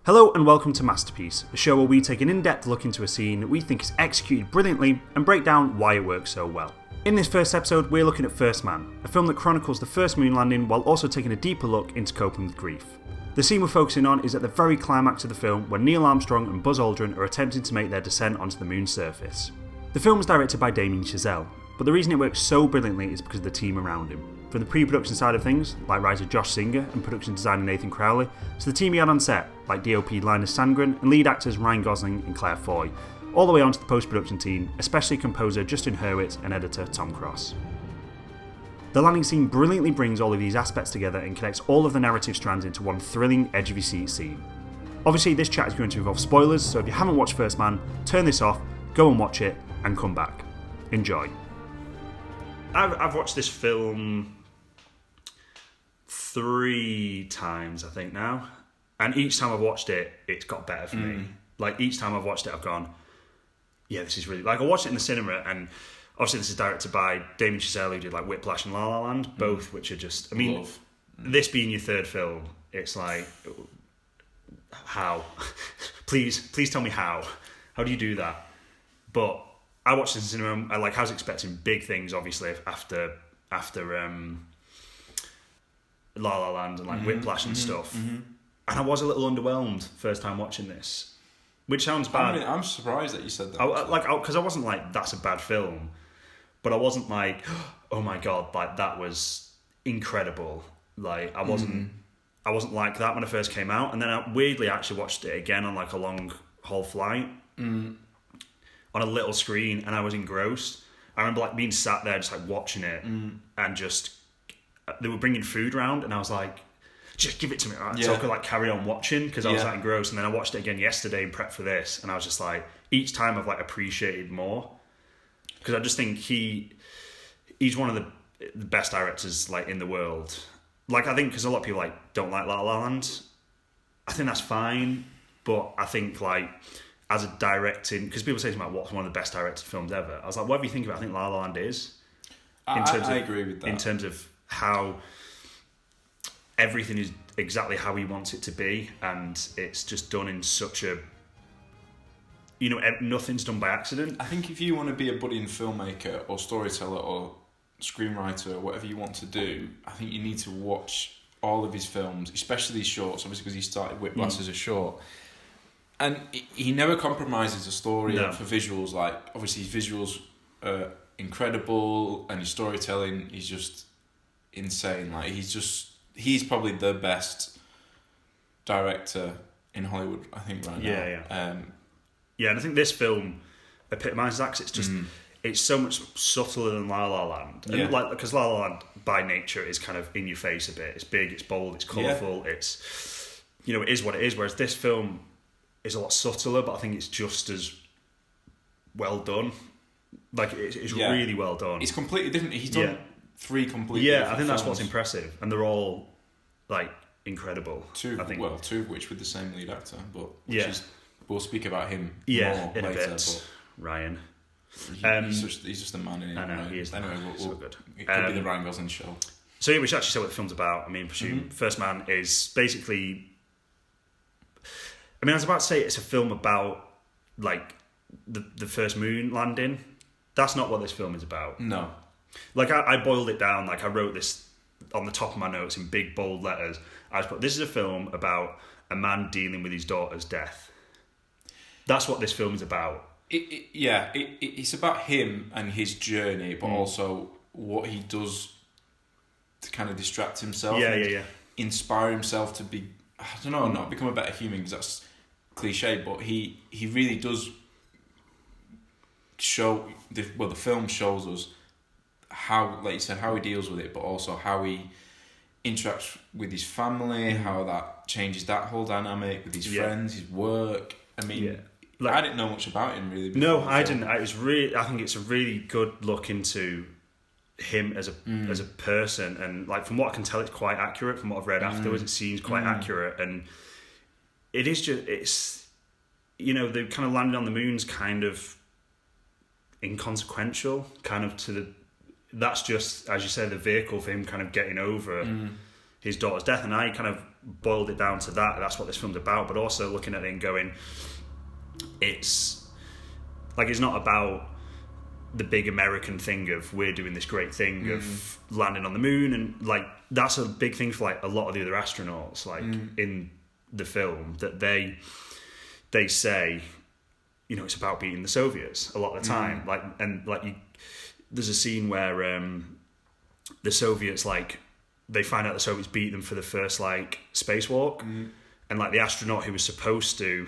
Hello and welcome to Masterpiece, a show where we take an in-depth look into a scene that we think is executed brilliantly and break down why it works so well. In this first episode, we're looking at First Man, a film that chronicles the first moon landing while also taking a deeper look into coping with grief. The scene we're focusing on is at the very climax of the film when Neil Armstrong and Buzz Aldrin are attempting to make their descent onto the moon's surface. The film was directed by Damien Chazelle, but the reason it works so brilliantly is because of the team around him. From the pre-production side of things, like writer Josh Singer and production designer Nathan Crowley, to the team he had on set, like DOP Linus Sandgren and lead actors Ryan Gosling and Claire Foy, all the way onto the post-production team, especially composer Justin Hurwitz and editor Tom Cross. The landing scene brilliantly brings all of these aspects together and connects all of the narrative strands into one thrilling, edge-of-your-seat scene. Obviously, this chat is going to involve spoilers, so if you haven't watched First Man, turn this off, go and watch it, and come back. Enjoy. I've watched this film 3 times, I think, now. And each time I've watched it, it's got better for me. Like, each time I've watched it, I've gone, yeah, this is really... Like, I watched it in the cinema, and obviously this is directed by Damien Chazelle, who did, like, Whiplash and La La Land, both which are just... I mean, this being your third film, it's like, how? Please tell me how. How do you do that? But I watched this in the cinema, I was expecting big things, obviously, after La La Land and Whiplash and stuff, and I was a little underwhelmed first time watching this, which sounds bad. I mean, I'm surprised that you said that. Because I wasn't like, that's a bad film, but I wasn't like, oh my god, like that was incredible. Like I wasn't like that when I first came out, and then I weirdly actually watched it again on like a long haul flight on a little screen, and I was engrossed. I remember like being sat there just like watching it and just. They were bringing food around, and I was like, just give it to me, right? So I could like carry on watching, because I was that engrossed. And then I watched it again yesterday and prepped for this, and I was just like, each time I've like appreciated more, because I just think he's one of the best directors like in the world. Like, I think because a lot of people like don't like La La Land, I think that's fine, but I think like as a directing, because people say to me like, what's one of the best directed films ever? I was like, whatever you think about, I think La La Land is. I agree with that. In terms of how everything is exactly how he wants it to be, and it's just done in such a, nothing's done by accident. I think if you want to be a budding filmmaker or storyteller or screenwriter or whatever you want to do, I think you need to watch all of his films, especially these shorts, obviously because he started Whiplash as a short, and he never compromises a story for visuals. Like, obviously his visuals are incredible, and his storytelling is just insane. Like, he's probably the best director in Hollywood, I think, right now. And I think this film epitomises that, 'cause it's just it's so much subtler than La La Land, and because La La Land by nature is kind of in your face a bit. It's big, it's bold, it's colourful, it's it is what it is. Whereas this film is a lot subtler, but I think it's just as well done. Like, it's really well done. It's completely different. He's done 3 completely different I think that's films. what's impressive, and they're all like incredible. 2 of which with the same lead actor, but we'll speak about him more in later. a bit. But Ryan, he's just a man in it. I know, he is. Anyway, so good. It could be the Ryan Gosling show. So yeah, we should actually say what the film's about. I mean, First Man is basically. I was about to say it's a film about like the first moon landing. That's not what this film is about. No. Like, I boiled it down, like I wrote this on the top of my notes in big bold letters. I just put, this is a film about a man dealing with his daughter's death. That's what this film is about. It's about him and his journey, but also what he does to kind of distract himself. Inspire himself to be, I don't know, not become a better human, because that's cliche, but he really does show, the film shows us how, like you said, how he deals with it, but also how he interacts with his family, how that changes that whole dynamic with his friends, his work. I mean, I didn't know much about him really. No, I didn't. I think it's a really good look into him as a person, and like from what I can tell, it's quite accurate. From what I've read afterwards, it seems quite accurate, and it is just the kind of landing on the moon's kind of inconsequential, kind of that's just, as you say, the vehicle for him kind of getting over his daughter's death. And I kind of boiled it down to that. That's what this film's about. But also looking at it and going, it's not about the big American thing of we're doing this great thing of landing on the moon, and like that's a big thing for like a lot of the other astronauts in the film, that they say, you know, it's about beating the Soviets a lot of the time. There's a scene where the Soviets, like, they find out the Soviets beat them for the first like spacewalk, and like the astronaut who was supposed to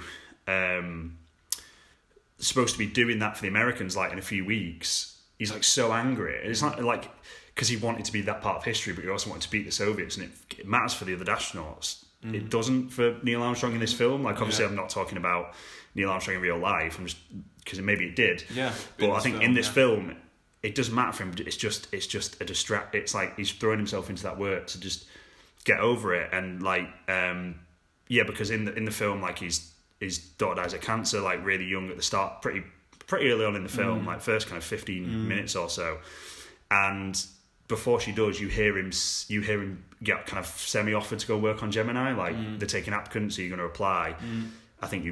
be doing that for the Americans like in a few weeks, he's like so angry. And it's not like because he wanted to be that part of history, but he also wanted to beat the Soviets, and it matters for the other astronauts. It doesn't for Neil Armstrong in this film. Like, obviously I'm not talking about Neil Armstrong in real life, I'm just because maybe it did, but I think in this film it doesn't matter for him. It's just a distract. It's like he's throwing himself into that work to just get over it. And like because in the film, like his daughter dies of cancer, like really young at the start, pretty early on in the film, like first kind of 15 minutes or so. And before she does, you hear him get kind of semi-offered to go work on Gemini. Like they're taking applicants, so you're going to apply. I think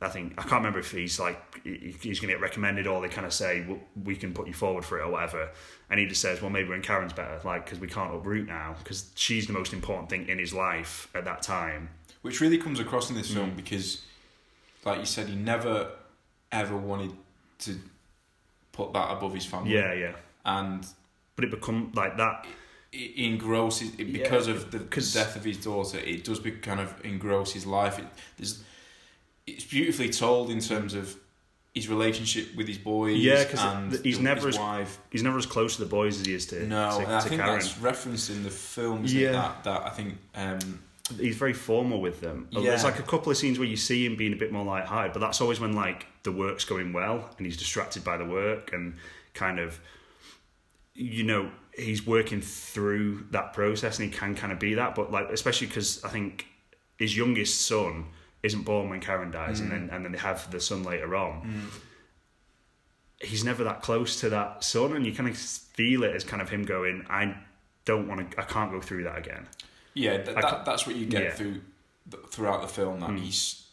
I can't remember if he's like he's going to get recommended, or they kind of say, well, we can put you forward for it or whatever. And he just says, well, maybe when Karen's better, like, because we can't uproot now, because she's the most important thing in his life at that time. Which really comes across in this film because, like you said, he never ever wanted to put that above his family. Yeah. But it become like that. It engrosses because of the death of his daughter. It does kind of engross his life. It's beautifully told in terms of his relationship with his boys. Yeah, because his wife. He's never as close to the boys as he is to and I think Karen. That's referenced in the film. That I think. He's very formal with them. There's like a couple of scenes where you see him being a bit more light-hearted, but that's always when like the work's going well and he's distracted by the work and kind of, you know, he's working through that process and he can kind of be that. But like, especially because I think his youngest son isn't born when Karen dies, and then they have the son later on. He's never that close to that son, and you kind of feel it as kind of him going, I can't go through that again. Yeah, that's what you get throughout the film. That he's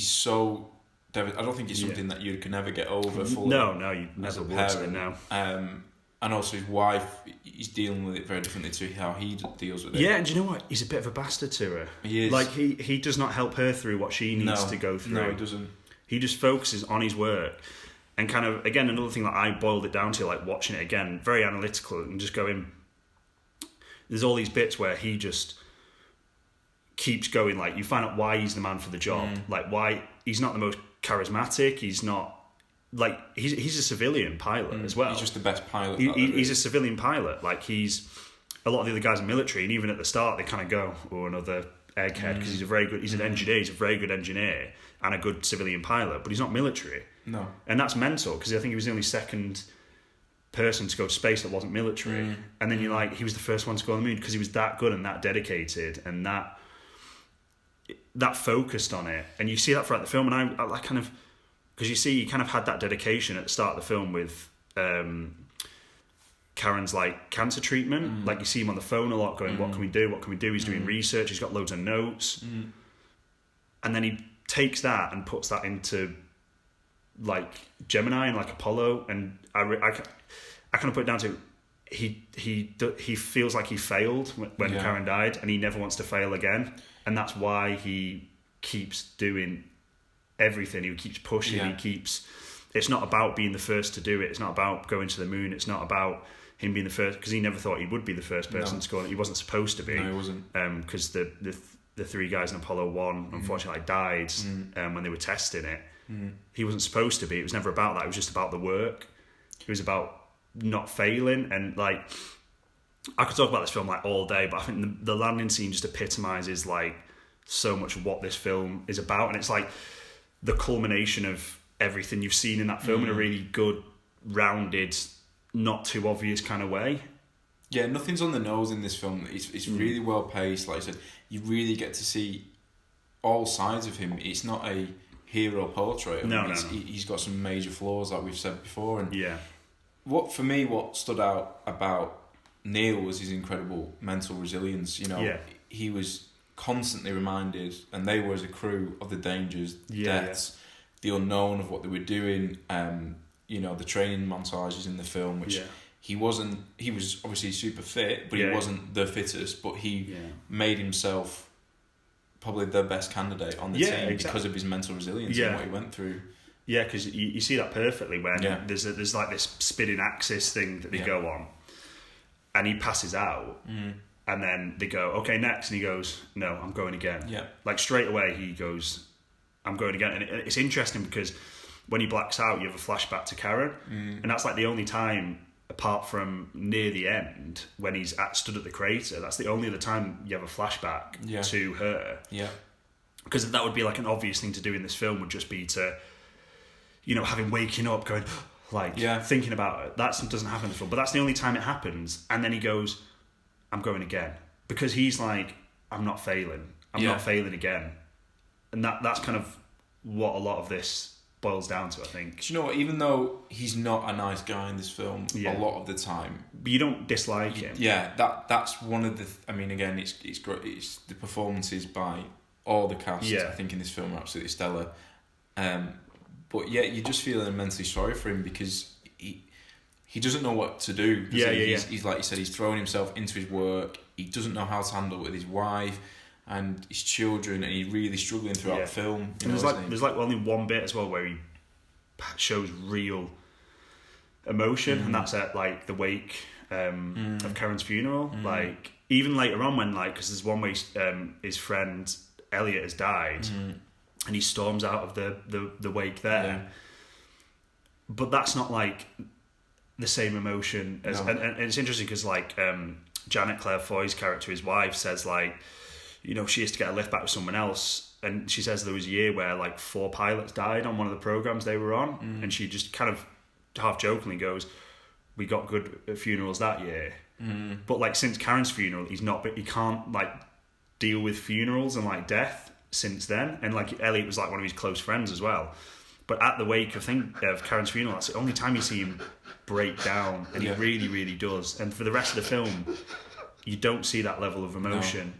so. I don't think it's something that you can ever get over fully. No, you never would. No. And also his wife, he's dealing with it very differently to how he deals with it. Yeah, and do you know what? He's a bit of a bastard to her. He is. Like, he does not help her through what she needs to go through. No, he doesn't. He just focuses on his work. And kind of, again, another thing that I boiled it down to, like watching it again, very analytical, and just going, there's all these bits where he just keeps going, like, you find out why he's the man for the job. Like, why he's not the most charismatic, he's not, like, he's a civilian pilot as well. He's just the best pilot. He's a civilian pilot. Like, he's a lot of the other guys in the military, and even at the start, they kind of go, oh, another egghead, because he's an engineer, he's a very good engineer and a good civilian pilot, but he's not military. No. And that's mental, because I think he was the only second person to go to space that wasn't military. And then you're like, he was the first one to go on the moon because he was that good and that dedicated and that focused on it. And you see that throughout the film, and I kind of, because you see, he kind of had that dedication at the start of the film with Karen's like cancer treatment. Like, you see him on the phone a lot going, what can we do? He's doing research, he's got loads of notes. And then he takes that and puts that into like Gemini and like Apollo. And I kind of put it down to, he feels like he failed when Karen died, and he never wants to fail again. And that's why he keeps doing everything. He keeps pushing. It's not about being the first to do it. It's not about going to the moon. It's not about him being the first, because he never thought he would be the first person to go on. He wasn't supposed to be. No, he wasn't. Because the three guys in Apollo 1 unfortunately died when they were testing it. He wasn't supposed to be. It was never about that. It was just about the work. It was about not failing. And like, I could talk about this film like all day, but I think the landing scene just epitomizes like so much of what this film is about. And it's like the culmination of everything you've seen in that film in a really good, rounded, not too obvious kind of way. Yeah, nothing's on the nose in this film. It's really well paced. Like I said, you really get to see all sides of him. It's not a hero portrait. No. He's got some major flaws, like we've said before. And yeah, what stood out about Neil was his incredible mental resilience. You know, he was constantly reminded, and they were as a crew, of the dangers, deaths, the unknown of what they were doing. The training montages in the film, which he wasn't. He was obviously super fit, but he wasn't the fittest. But he made himself probably the best candidate on the team because of his mental resilience and what he went through. Yeah, because you see that perfectly when there's like this spinning axis thing that they go on, and he passes out, and then they go, okay, next, and he goes, no, I'm going again. Yeah, like straight away he goes, I'm going again, and it's interesting because when he blacks out, you have a flashback to Karen, and that's like the only time, apart from near the end when he's stood at the crater, that's the only other time you have a flashback to her. Yeah, because that would be like an obvious thing to do in this film, would just be to, have him waking up, going, thinking about it. That doesn't happen in this film, but that's the only time it happens. And then he goes, I'm going again. Because he's like, I'm not failing. I'm not failing again. And that's kind of what a lot of this boils down to, I think. Do you know what? Even though he's not a nice guy in this film a lot of the time, but you don't dislike him. Yeah, that's one of the. Again, it's great. It's the performances by all the cast. I think in this film are absolutely stellar. But you just feel immensely sorry for him because he doesn't know what to do. He's like you said, he's throwing himself into his work. He doesn't know how to handle it with his wife and his children, and he's really struggling throughout the film. And there's only one bit as well where he shows real emotion, and that's at like the wake of Karen's funeral. Like even later on when because there's one way his friend Elliot has died, and he storms out of the wake there. Yeah. But that's not like the same emotion as, and it's interesting because Janet Claire Foy's character, his wife, says she has to get a lift back with someone else, and she says there was a year where 4 pilots died on one of the programs they were on, and she just kind of half jokingly goes, we got good funerals that year, but since Karen's funeral he can't deal with funerals and death since then, and Elliot was one of his close friends as well, but at the wake of Karen's funeral, that's the only time you see him break down, and he really, really does. And for the rest of the film you don't see that level of emotion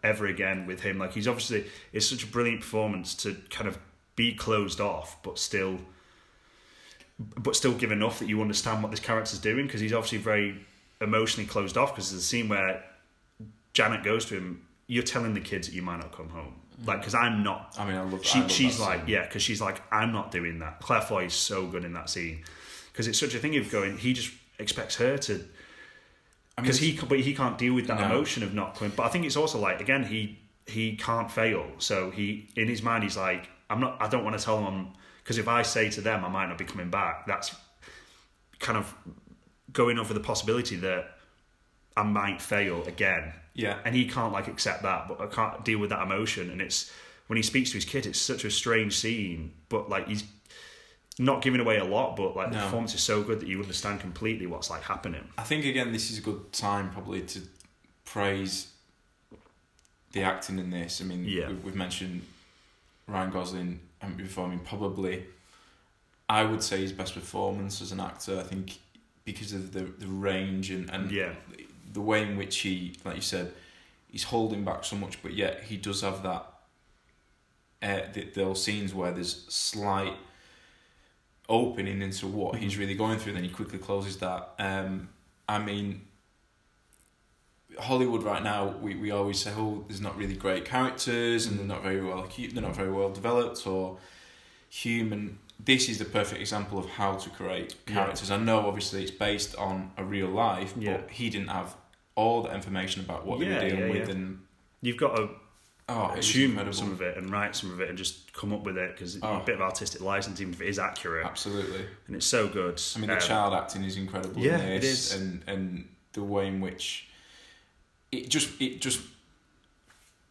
ever again with him. He's obviously, it's such a brilliant performance to kind of be closed off but still give enough that you understand what this character's doing, because he's obviously very emotionally closed off, because there's a scene where Janet goes to him, you're telling the kids that you might not come home, because I'm not. I love she's because she's I'm not doing that. Claire Foy is so good in that scene, because it's such a thing of going, he just expects her to, because he can't deal with that emotion of not coming. But I think it's also again, he can't fail, so he, in his mind, he's I don't want to tell them, because if I say to them I might not be coming back, that's kind of going over the possibility that I might fail again. Yeah, and he can't accept that, but I can't deal with that emotion. And it's when he speaks to his kid, it's such a strange scene, but he's not giving away a lot, but the performance is so good that you understand completely what's happening. I think again, this is a good time probably to praise the acting in this. We've mentioned Ryan Gosling before. Probably I would say his best performance as an actor. I think because of the range and the way in which he, like you said, he's holding back so much, but yet he does have that those scenes where there's slight opening into what he's really going through, then he quickly closes that. Hollywood right now, we always say, there's not really great characters and they're not very well developed or human. This is the perfect example of how to create characters. I know obviously it's based on a real life, but he didn't have all the information about what they were dealing with, and you've got to assume some of it and write some of it and just come up with it, because a bit of artistic license, even if it is accurate. Absolutely. And it's so good. The child acting is incredible in this, it is. And the way in which it just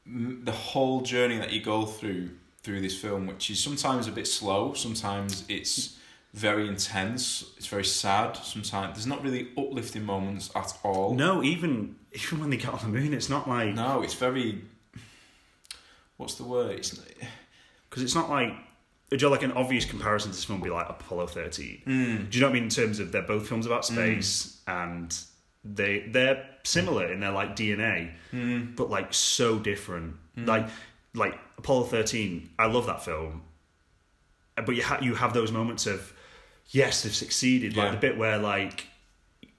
the whole journey that you go through this film, which is sometimes a bit slow, sometimes it's very intense, it's very sad, sometimes there's not really uplifting moments at all. No, even when they get on the moon, it's not no, it's very, what's the word, because it's not an obvious comparison to this film would be Apollo 13. Do you know what I mean, in terms of they're both films about space and they're similar in their like DNA, but like so different. Like Apollo 13, I love that film, but you have those moments of yes, they've succeeded. Like the bit where like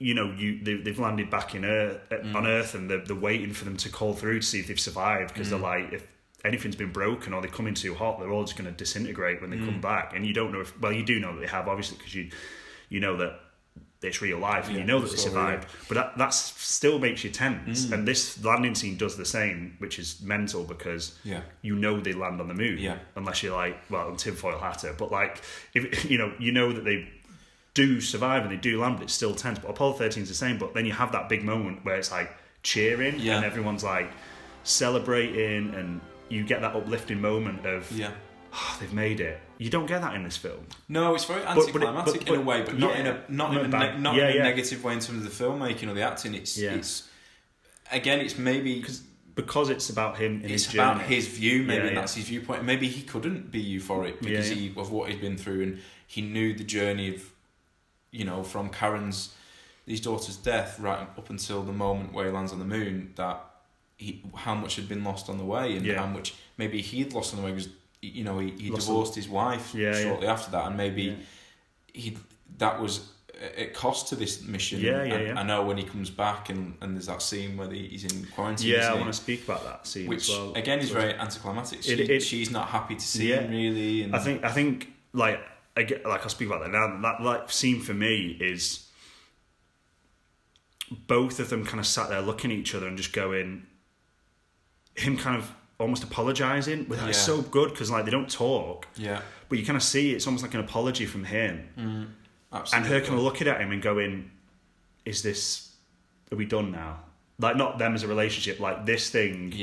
they've landed back on Earth, and they're waiting for them to call through to see if they've survived, because they're like, if anything's been broken or they come in too hot, they're all just going to disintegrate when they come back. And you don't know if, well, you do know that they have, obviously, because you know that it's real life, and you know that they survived. But that still makes you tense. And this landing scene does the same, which is mental, because you know they land on the moon, unless you're like, well, tinfoil hatter. But like, if you know that they do survive and they do land, but it's still tense. But Apollo 13 is the same. But then you have that big moment where it's like cheering and everyone's like celebrating, and you get that uplifting moment of they've made it. You don't get that in this film. No, it's very anticlimactic in a way, but not in a negative way in terms of the filmmaking or the acting. It's again, it's maybe because it's about him. It's about his view. Maybe that's his viewpoint. Maybe he couldn't be euphoric because of what he's been through, and he knew the journey of from his daughter's death right up until the moment where he lands on the moon. That how much had been lost on the way, and how much maybe he'd lost on the way because he divorced his wife shortly after that, and maybe that was a cost to this mission. I know when he comes back and there's that scene where he's in quarantine. I want to speak about that scene, which as well. Again is very anticlimactic. She's not happy to see him really. And I think like I'll speak about that now. That like scene for me is both of them kind of sat there looking at each other and just going. Him kind of almost apologising. It's so good because like they don't talk. But you kind of see it's almost like an apology from him. Absolutely. And her kind of looking at him and going, are we done now? Like not them as a relationship, like this thing.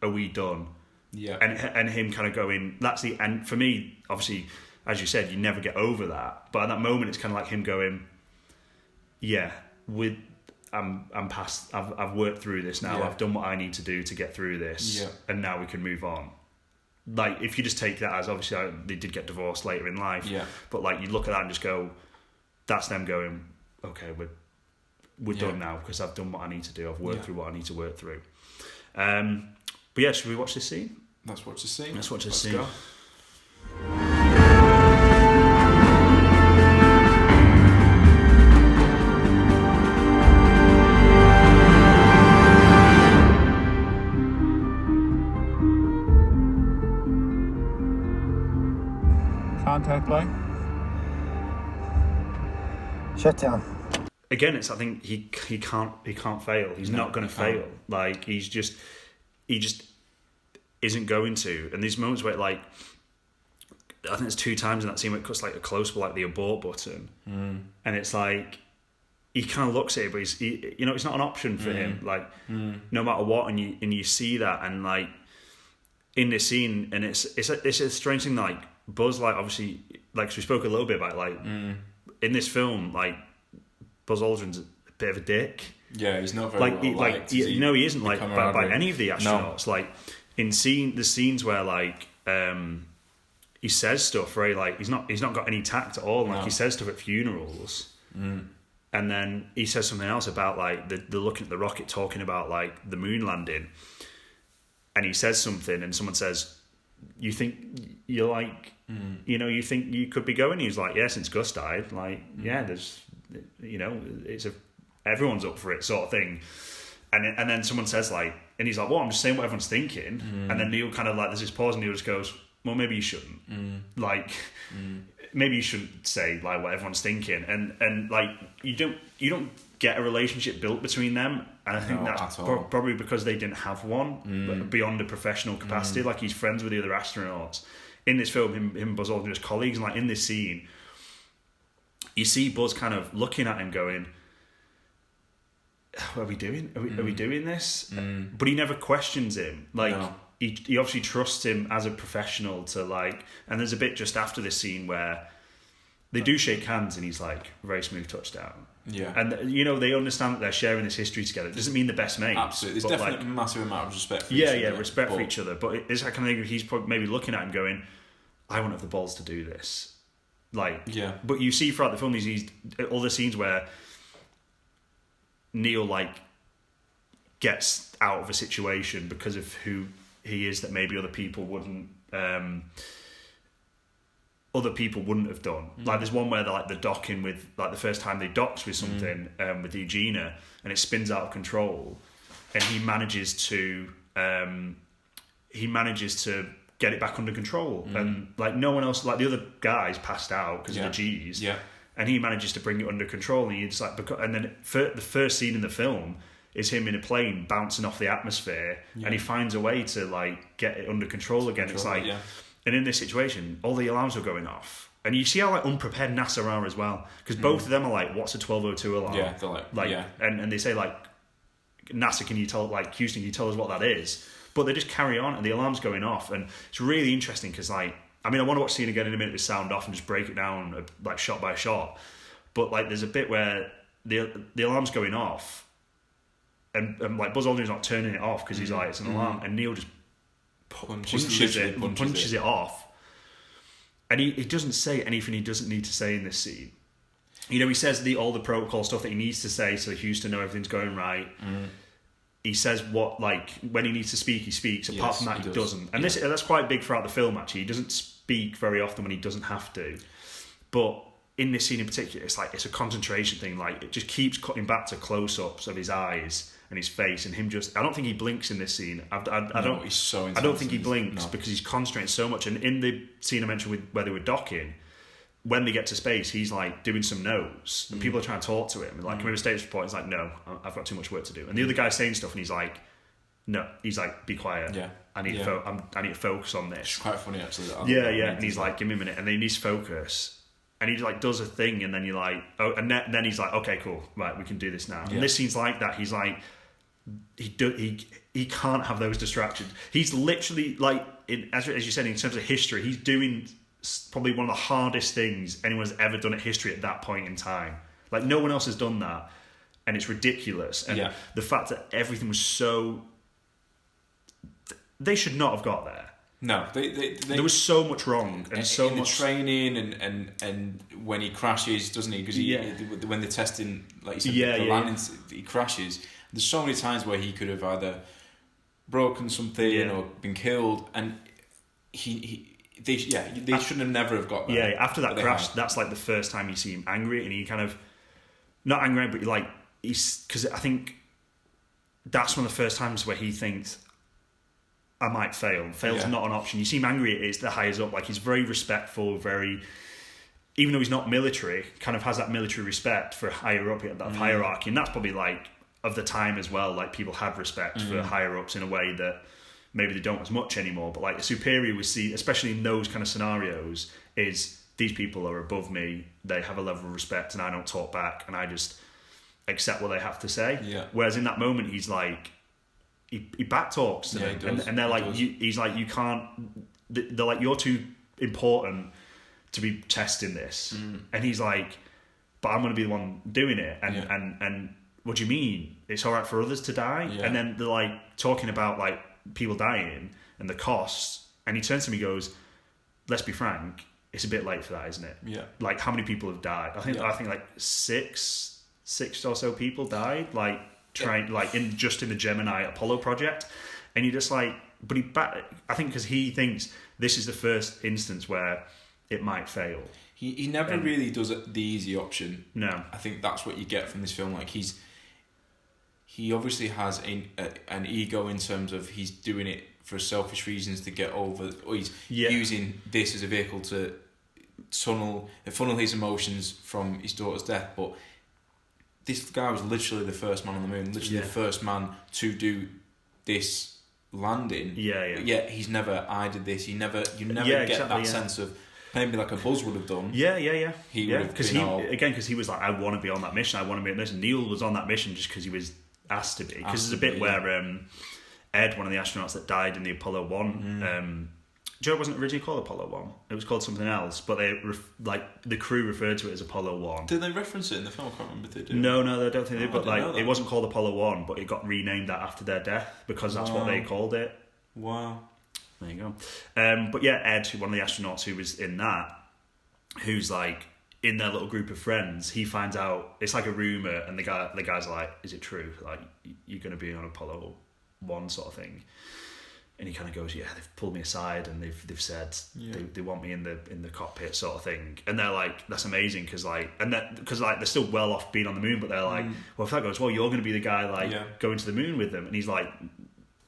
Are we done? And him kind of going, that's the end. For me, obviously, as you said, you never get over that. But at that moment, it's kind of like him going, I'm past. I've worked through this now. I've done what I need to do to get through this, and now we can move on. Like if you just take that as obviously they did get divorced later in life, but like you look at that and just go, that's them going, okay, we're done now because I've done what I need to do. I've worked through what I need to work through. But should we watch this scene? Let's watch this scene. Let's go. Contact light. Shut down. Again, I think he can't fail. He's not going to fail. Like he just isn't going to. And these moments where like I think there's 2 times in that scene where it cuts like a close up like the abort button, and it's like he kind of looks at it, but it's not an option for him. Like no matter what, and you see that, and like in this scene, and it's a strange thing. Like Buzz, like obviously, like we spoke a little bit about, like in this film, like Buzz Aldrin's a bit of a dick. Yeah, he's not very he isn't like by any of the astronauts. No. Like in the scenes where like he says stuff, right? Like he's not got any tact at all. Like he says stuff at funerals, and then he says something else about like the looking at the rocket, talking about like the moon landing, and he says something, and someone says, "You think you're like." You think you could be going? He's like, yeah, since Gus died, like, there's, it's everyone's up for it sort of thing. And then someone says like, and he's like, well, I'm just saying what everyone's thinking. And then Neil kind of like, there's this pause, and Neil just goes, well, maybe you shouldn't. Maybe you shouldn't say like what everyone's thinking. And like, you don't get a relationship built between them. And I think that's probably because they didn't have one beyond a professional capacity. Like he's friends with the other astronauts. In this film, him and Buzz Aldrin as colleagues, and like in this scene, you see Buzz kind of looking at him going, what are we doing? Are we doing this? But he never questions him. Like he obviously trusts him as a professional to like, and there's a bit just after this scene where they do shake hands and he's like, very smooth touchdown. Yeah. And they understand that they're sharing this history together. It doesn't mean the best mates. Absolutely. There's definitely a massive amount of respect for each other. Yeah, respect for each other. But it's that kind of thing, he's probably maybe looking at him going, I won't have the balls to do this. Like, but you see throughout the film these all the scenes where Neil like gets out of a situation because of who he is that maybe other people wouldn't have done. Like there's one where they're like the docking with like the first time they docked with something with Eugenia, and it spins out of control, and he manages to get it back under control, and like no one else, like the other guys passed out because of the G's, and he manages to bring it under control, and he's like, and then the first scene in the film is him in a plane bouncing off the atmosphere, and he finds a way to like get it under control again. It's like, and in this situation, all the alarms were going off, and you see how like unprepared NASA are as well, because both of them are like, "What's a 1202 alarm?" Yeah, they're like and they say like, "NASA, can you tell like Houston, can you tell us what that is?" But they just carry on, and the alarm's going off, and it's really interesting because like, I mean, I want to watch the scene again in a minute with sound off and just break it down like shot by shot, but like there's a bit where the alarm's going off. And like Buzz Aldrin's not turning it off because he's like, it's an alarm, and Neil just punches it off, and he doesn't say anything he doesn't need to say in this scene. You know, he says all the protocol stuff that he needs to say so Houston know everything's going right. He says what, like, when he needs to speak, he speaks. Apart from that, he doesn't. And that's quite big throughout the film, actually. He doesn't speak very often when he doesn't have to. But in this scene in particular, it's like, it's a concentration thing. Like, it just keeps cutting back to close-ups of his eyes and his face, and him just, I don't think he blinks in this scene. He's so intense. I don't think he blinks because he's concentrating so much. And in the scene I mentioned with where they were docking, when they get to space, he's like doing some notes, and people are trying to talk to him. Like, can we have a status report? He's like, no, I've got too much work to do. And the other guy's saying stuff, and he's like, no, he's like, be quiet. Yeah, I need to focus on this. It's quite funny actually. And he's like, give me a minute, and then he needs to focus. And he like does a thing, and then you're like, oh, and then he's like, okay, cool, right, we can do this now. And this scene's like that. He's like, he can't have those distractions. He's literally like, as you said, in terms of history, he's doing probably one of the hardest things anyone's ever done at history at that point in time. Like, no one else has done that, and it's ridiculous. And the fact that everything was so, they should not have got there. No, there was so much wrong, and so in much the training, and when he crashes, doesn't he? Because when they're testing, like you said, the landing, he crashes. There's so many times where he could have either broken something or been killed, and they should have never have got there. Yeah, after that crash, that's like the first time you see him angry, and he kind of, not angry, but like, because I think that's one of the first times where he thinks, I might fail. Fail's not an option. You see him angry, it's the highest up. Like, he's very respectful, even though he's not military, kind of has that military respect for higher up, that hierarchy. And that's probably like, of the time as well, like people had respect for higher ups in a way that maybe they don't as much anymore. But like, the superior we see, especially in those kind of scenarios, is these people are above me, they have a level of respect, and I don't talk back, and I just accept what they have to say. Whereas in that moment, he's like, he back talks to them, and they're like, he's like, you can't. They're like, you're too important to be testing this, and he's like, but I'm going to be the one doing it, and what do you mean? It's all right for others to die, and then they're like talking about like people dying and the costs, and he turns to me and goes, let's be frank, it's a bit late for that, isn't it? Like, how many people have died? I think like six or so people died, like trying like in the Gemini Apollo project, and you just like, but I think because he thinks this is the first instance where it might fail. He never really does the easy option. No, I think that's what you get from this film. Like, he obviously has an ego in terms of he's doing it for selfish reasons to get over, or he's using this as a vehicle to funnel his emotions from his daughter's death. But this guy was literally the first man on the moon, literally the first man to do this landing. Yet he's never, I did this. You never get that sense of maybe like a Buzz would have done. He would have, because he was like, I want to be on that mission. I want to be on this. And Neil was on that mission just because he was asked to be. Because there's a bit where Ed, one of the astronauts that died in the Apollo 1, Joe wasn't originally called Apollo 1. It was called something else, but they the crew referred to it as Apollo 1. Did they reference it in the film? I can't remember if they did. No, I don't think they did. But like, it wasn't called Apollo 1, but it got renamed that after their death because that's what they called it. Wow. There you go. But yeah, Ed, one of the astronauts who was in that, who's like, in their little group of friends, he finds out it's like a rumor, and the guy's like, "Is it true? Like, you're going to be on Apollo 1 sort of thing?" And he kind of goes, "Yeah, they've pulled me aside and they've said they want me in the cockpit sort of thing." And they're like, "That's amazing," because they're still well off being on the moon, but they're like, "Well, if that goes well, you're going to be the guy going to the moon with them." And he's like,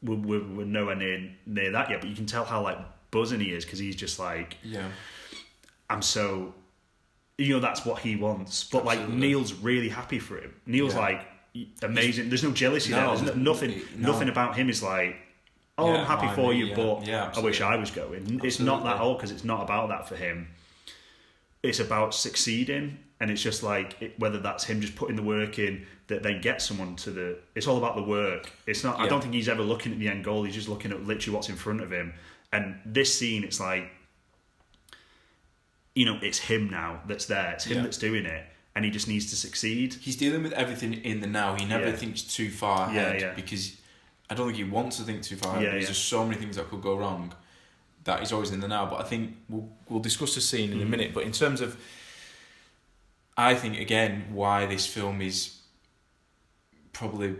"We're nowhere near that yet," but you can tell how like buzzing he is, because he's just like, "I'm so." That's what he wants. But like Neil's really happy for him. Neil's like amazing. There's no jealousy there. There's nothing about him is like, "Oh, I'm happy for you, but I wish I was going." Absolutely. It's not that all, because it's not about that for him. It's about succeeding, and it's just like whether that's him just putting the work in that then gets someone to the. It's all about the work. It's not. I don't think he's ever looking at the end goal. He's just looking at literally what's in front of him. And this scene, it's like, it's him now that's there. It's him that's doing it, and he just needs to succeed. He's dealing with everything in the now. He never thinks too far ahead because I don't think he wants to think too far ahead. There's just so many things that could go wrong that he's always in the now. But I think we'll discuss the scene in a minute. But in terms of, I think, again, why this film is probably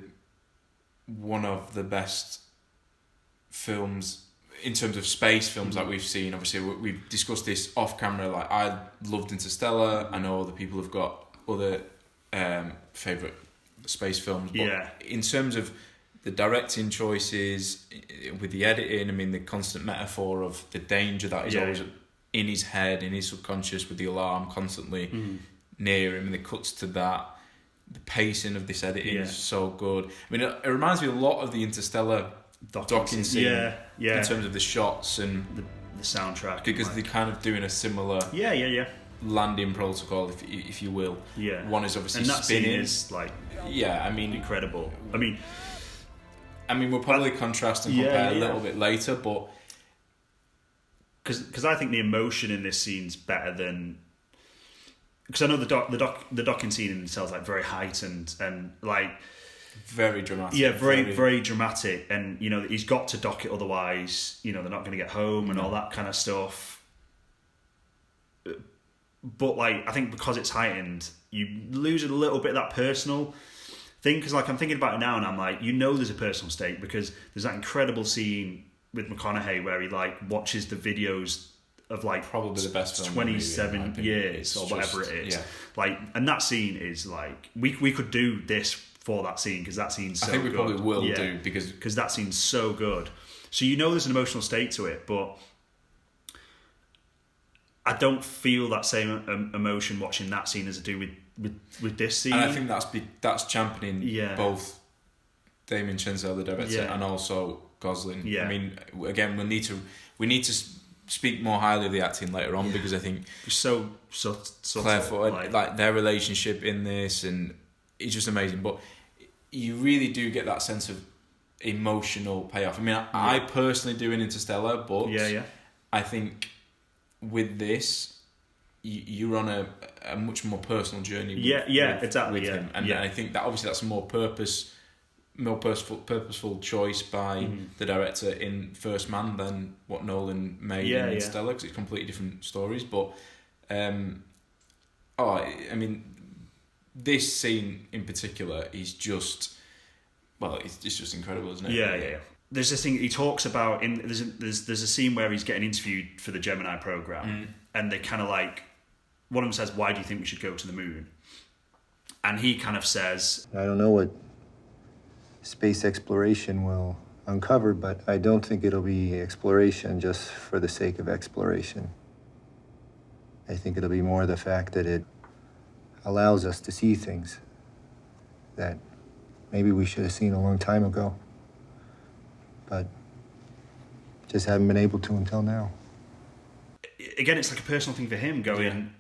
one of the best films in terms of space films that we've seen. Obviously, we've discussed this off camera. Like, I loved Interstellar. I know other people have got other favourite space films. But in terms of the directing choices, with the editing, I mean, the constant metaphor of the danger that is always in his head, in his subconscious, with the alarm constantly near him, and the cuts to that. The pacing of this editing is so good. I mean, it reminds me a lot of the Interstellar docking scene in terms of the shots and the soundtrack, because they're kind of doing a similar landing protocol, if you will. One is obviously and that spinning. Scene is like incredible. I mean we'll probably contrast and compare a little bit later, but because I think the emotion in this scene's better than, because I know the docking scene in itself is like very heightened and like very dramatic. Yeah, very dramatic, and he's got to dock it, otherwise they're not going to get home and all that kind of stuff. But like, I think because it's heightened, you lose a little bit of that personal thing, because like I'm thinking about it now and I'm like, there's a personal stake, because there's that incredible scene with McConaughey where he like watches the videos of like probably the best 27 years or whatever it is. Like, and that scene is like, we could do this for that scene, because that scene's so good. I think we probably will do, because that scene's so good. So there's an emotional stake to it, but I don't feel that same emotion watching that scene as I do with this scene. And I think that's championing both Damien Chazelle, the director, and also Gosling. I mean, again, we need to speak more highly of the acting later on, because I think so Claire Foy, like their relationship in this, and it's just amazing. But you really do get that sense of emotional payoff. I mean, I personally do in Interstellar, but I think with this, you're on a much more personal journey. With him, and I think that obviously that's a more purposeful choice by the director in First Man than what Nolan made in Interstellar, because it's completely different stories. But I mean, this scene in particular is just, it's just incredible, isn't it? Yeah. There's this thing he talks about there's a scene where he's getting interviewed for the Gemini program, and they kind of like, one of them says, "Why do you think we should go to the moon?" And he kind of says, "I don't know what space exploration will uncover, but I don't think it'll be exploration just for the sake of exploration. I think it'll be more the fact that it allows us to see things that maybe we should have seen a long time ago, but just haven't been able to until now." Again, it's like a personal thing for him, going,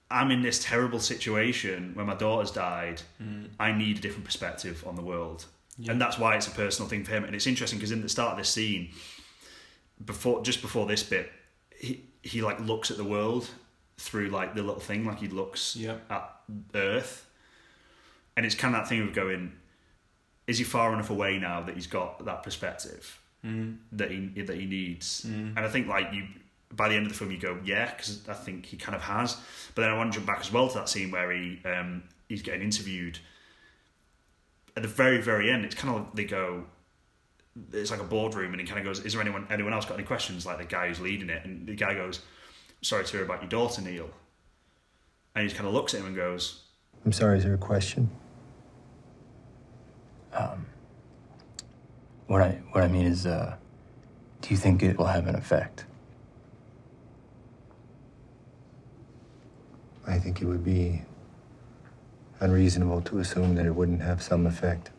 I'm in this terrible situation where my daughter's died. I need a different perspective on the world. And that's why it's a personal thing for him. And it's interesting because in the start of this scene, just before this bit, he like looks at the world through like the little thing, like he looks at Earth. And it's kind of that thing of going, is he far enough away now that he's got that perspective that he needs? And I think like by the end of the film you go, yeah, because I think he kind of has. But then I want to jump back as well to that scene where he's getting interviewed. At the very, very end, it's kind of like they go, it's like a boardroom, and he kind of goes, is there anyone else got any questions? Like the guy who's leading it, and the guy goes, sorry to hear about your daughter, Neil. And he just kind of looks at him and goes, I'm sorry, is there a question? What I mean is, do you think it will have an effect? I think it would be unreasonable to assume that it wouldn't have some effect.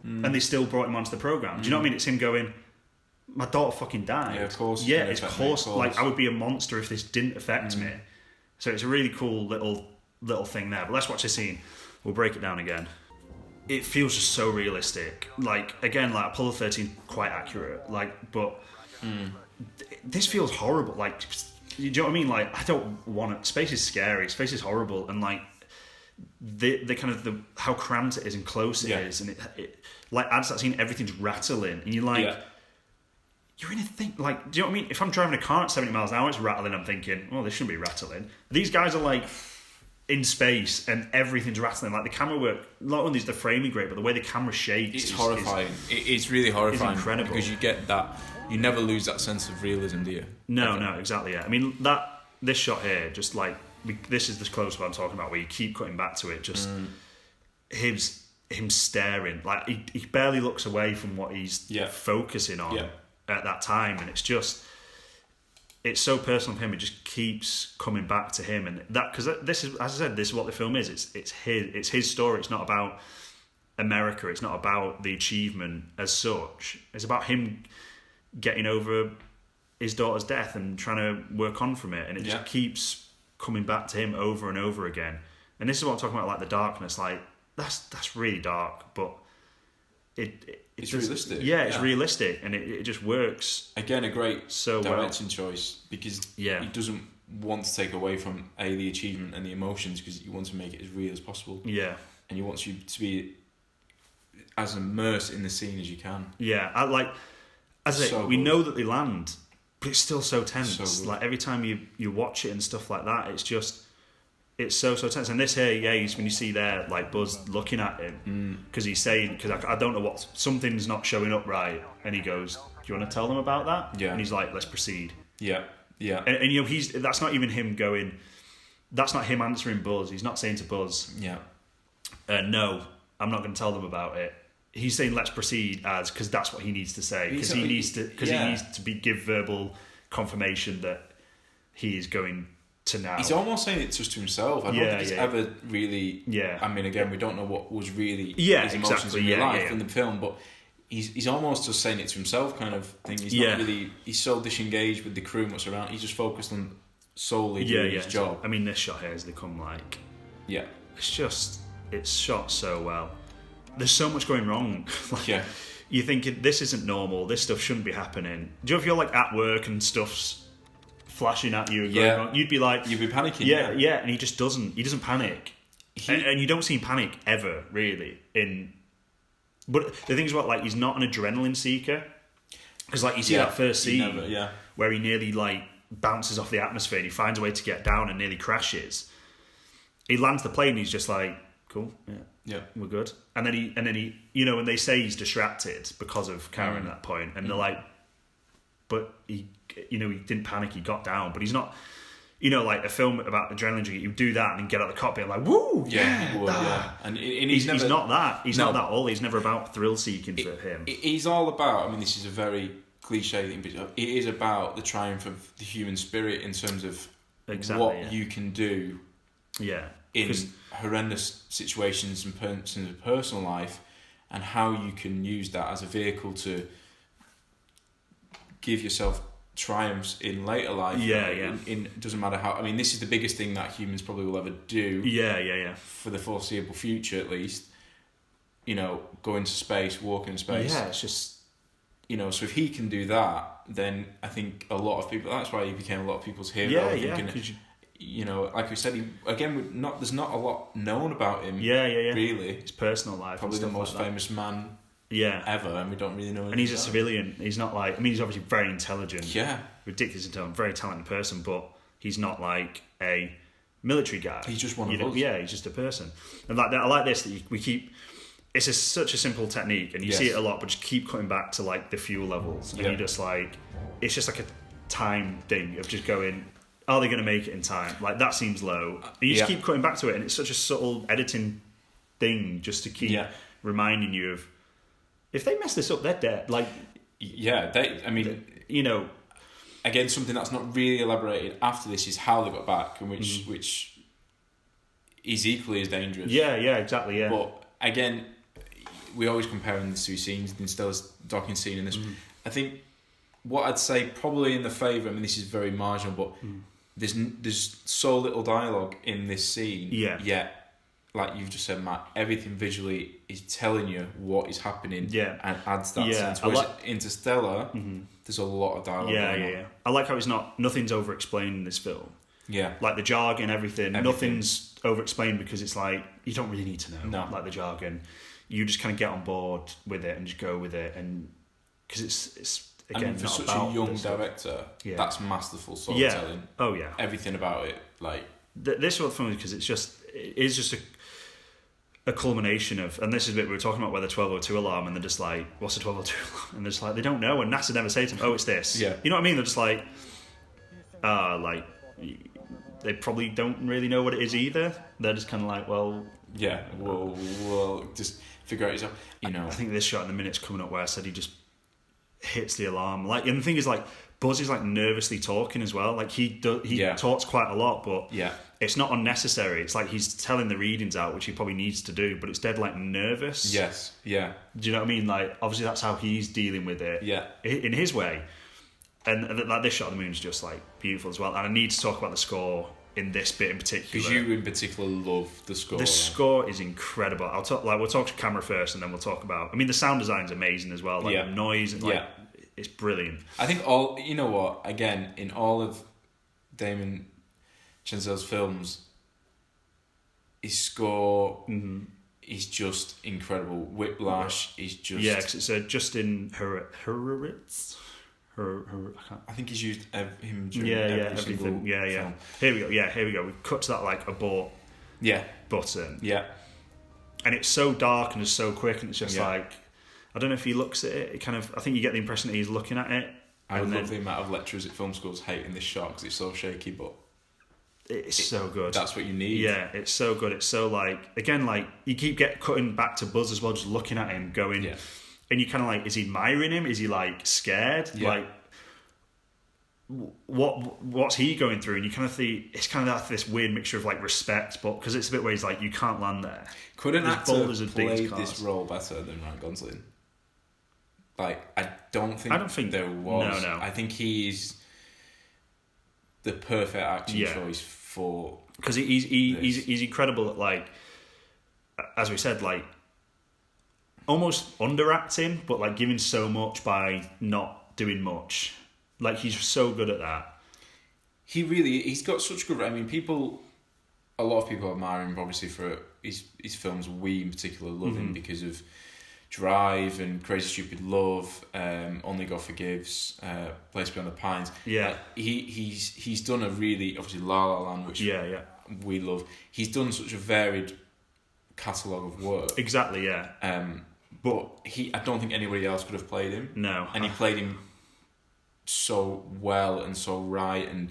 and they still brought him onto the program. Do you know what I mean? It's him going, my daughter fucking died. Yeah, of course. Yeah, It's of gonna course. affect me, of course. Like, I would be a monster if this didn't affect me. So it's a really cool little thing there. But let's watch this scene. We'll break it down again. It feels just so realistic. Like, again, like Apollo 13, quite accurate. Like, but this feels horrible. Like, you know what I mean? Like, I don't want it. Space is scary. Space is horrible. And like, the kind of the how cramped it is and close it is, and it like adds that scene. Everything's rattling, and you're like, you're in a thing. Like, do you know what I mean? If I'm driving a car at 70 miles an hour, it's rattling. I'm thinking, oh, this shouldn't be rattling. These guys are like in space, and everything's rattling. Like the camera work. Not only is the framing great, but the way the camera shakes. It's horrifying. It's really horrifying. It's incredible because you get that. You never lose that sense of realism, do you? No, exactly. Yeah. I mean this shot here, just like. This is the close-up I'm talking about, where you keep cutting back to it. Just him staring, like he barely looks away from what he's focusing on at that time, and it's so personal for him. It just keeps coming back to him, and that because this is, as I said, this is what the film is. It's his story. It's not about America. It's not about the achievement as such. It's about him getting over his daughter's death and trying to work on from it, and it just keeps coming back to him over and over again. And this is what I'm talking about, like the darkness. Like that's really dark, but it's realistic. Yeah, it's realistic, and it just works. Again, a great direction well. choice, because he doesn't want to take away from the achievement and the emotions, because you want to make it as real as possible. Yeah, and he wants you to be as immersed in the scene as you can. Yeah, as I say, we know that they land. But it's still so tense. So like every time you watch it and stuff like that, it's so tense. And this here, he's when you see there, like Buzz looking at him because he's saying, because I don't know what, something's not showing up right, and he goes, "Do you want to tell them about that?" Yeah. And he's like, "Let's proceed." Yeah. And you know, that's not even him going. That's not him answering Buzz. He's not saying to Buzz, "No, I'm not going to tell them about it." He's saying let's proceed because that's what he needs to say, because he needs to give verbal confirmation that he is going to now. He's almost saying it just to himself. I don't think he's ever really. Yeah. I mean, again, we don't know what was really his emotions in real life in the film, but he's almost just saying it to himself, kind of thing. He's not really. He's so disengaged with the crew and what's around. He's just focused on solely doing his job. I mean, this shot here as they come like. Yeah. It's shot so well. There's so much going wrong. You're thinking, this isn't normal. This stuff shouldn't be happening. Do you know if you're like at work and stuff's flashing at you and going on, you'd be like... You'd be panicking. Yeah, and he just doesn't. He doesn't panic. And you don't see him panic ever, really. But the thing is about, like, he's not an adrenaline seeker. Because, like, you see that first scene where he nearly, like, bounces off the atmosphere and he finds a way to get down and nearly crashes. He lands the plane and he's just like, cool, yeah, we're good. And then he, you know, when they say he's distracted because of Karen at that point, and they're like, but he, you know, he didn't panic, he got down, but he's not, you know, like a film about adrenaline, you do that and then get out of the cockpit like, woo, and he's not that. He's not that all. He's never about thrill seeking for him. He's all about. I mean, this is a very cliche thing, but it is about the triumph of the human spirit in terms of what you can do. Yeah. In horrendous situations and in personal life, and how you can use that as a vehicle to give yourself triumphs in later life. It doesn't matter how. I mean, this is the biggest thing that humans probably will ever do. For the foreseeable future, at least. You know, go into space, walk in space. Yeah, it's just. You know, so if he can do that, then I think a lot of people. That's why he became a lot of people's hero. You know, like we said, there's not a lot known about him. Really, his personal life. Probably the most famous man. Ever, and we don't really know. And he's a civilian. He's not like. I mean, he's obviously very intelligent. Yeah. ridiculous in tone, very talented person, but he's not like a military guy. He's just one of us. Yeah, he's just a person. And like that, I like this that we keep. It's such a simple technique, and you see it a lot, but just keep cutting back to like the fuel levels, and you just like it's just like a time thing of just going, are they going to make it in time? Like that seems low. And you just keep cutting back to it, and it's such a subtle editing thing just to keep reminding you of if they mess this up, they're dead. Like I mean, you know, again, something that's not really elaborated after this is how they got back, and which is equally as dangerous. Yeah, exactly. Yeah, but again, we're always comparing the two scenes, the Interstellar's docking scene and this. I think what I'd say probably in the favour, I mean, this is very marginal, but there's so little dialogue in this scene. Yeah. Yet, like you've just said, Matt, everything visually is telling you what is happening. Yeah. And adds that sense. Whereas Interstellar, there's a lot of dialogue. Yeah. I like how it's nothing's over explained in this film. Yeah. Like the jargon, everything. Nothing's over explained because it's like you don't really need to know. No. Like the jargon. You just kind of get on board with it and just go with it, and because it's again for not such about a young this stuff. director, that's masterful Yeah. storytelling. Oh yeah. Everything about it, like This sort of film, because it is just a culmination of, and this is a bit we were talking about, where the 1202 alarm, and they're just like, what's the 1202 alarm? And they're just like, they don't know, and NASA never say to them, oh, it's this. Yeah. You know what I mean? They're just like, they probably don't really know what it is either. They're just kind of like, well, yeah, we'll just figure out yourself. You know, I think this shot in the minute's coming up where I said he just hits the alarm. Like, and the thing is, like, Buzz is like nervously talking as well. Like he talks quite a lot, but it's not unnecessary. It's like he's telling the readings out, which he probably needs to do, but it's dead like nervous. Yes, yeah. Do you know what I mean? Like, obviously that's how he's dealing with it. Yeah, in his way. And like this shot of the moon is just like beautiful as well. And I need to talk about the score in this bit in particular, because you in particular love the score. The score is incredible. We'll talk camera first, and then we'll talk about. I mean, the sound design's amazing as well. Like the noise and like it's brilliant. I think you know what? Again, in all of Damien Chazelle's films, his score is just incredible. Whiplash is just because it's Justin Hurwitz. I think he's used him during everything. Film. Here we go. We cut to that like abort button. Yeah. And it's so dark and it's so quick, and it's just like, I don't know if he looks at it. I think you get the impression that he's looking at it. I love the amount of lecturers at film schools hating this shot because it's so shaky, but it's so good. That's what you need. Yeah, it's so good. It's so like, again, like you keep cutting back to Buzz as well, just looking at him, going. Yeah. And you kind of like, is he admiring him? Is he like scared? Yeah. Like, what's he going through? And you kind of think it's kind of this weird mixture of like respect, but because it's a bit where he's like, you can't land there. Could an actor have played this role better than Ryan Gosling? Like, I don't think there was. No. I think he's the perfect acting choice for, because he's incredible at, like, as we said, like, almost underacting, but like giving so much by not doing much. Like, he's so good at that. He's got such good. I mean, a lot of people admire him obviously for his films. We in particular love him because of Drive and Crazy Stupid Love, Only God Forgives, Place Beyond the Pines. Yeah, he's done a really, obviously, La La Land, which we love. He's done such a varied catalogue of work. Exactly, yeah. But I don't think anybody else could have played him. No, and he played him so well and so right, and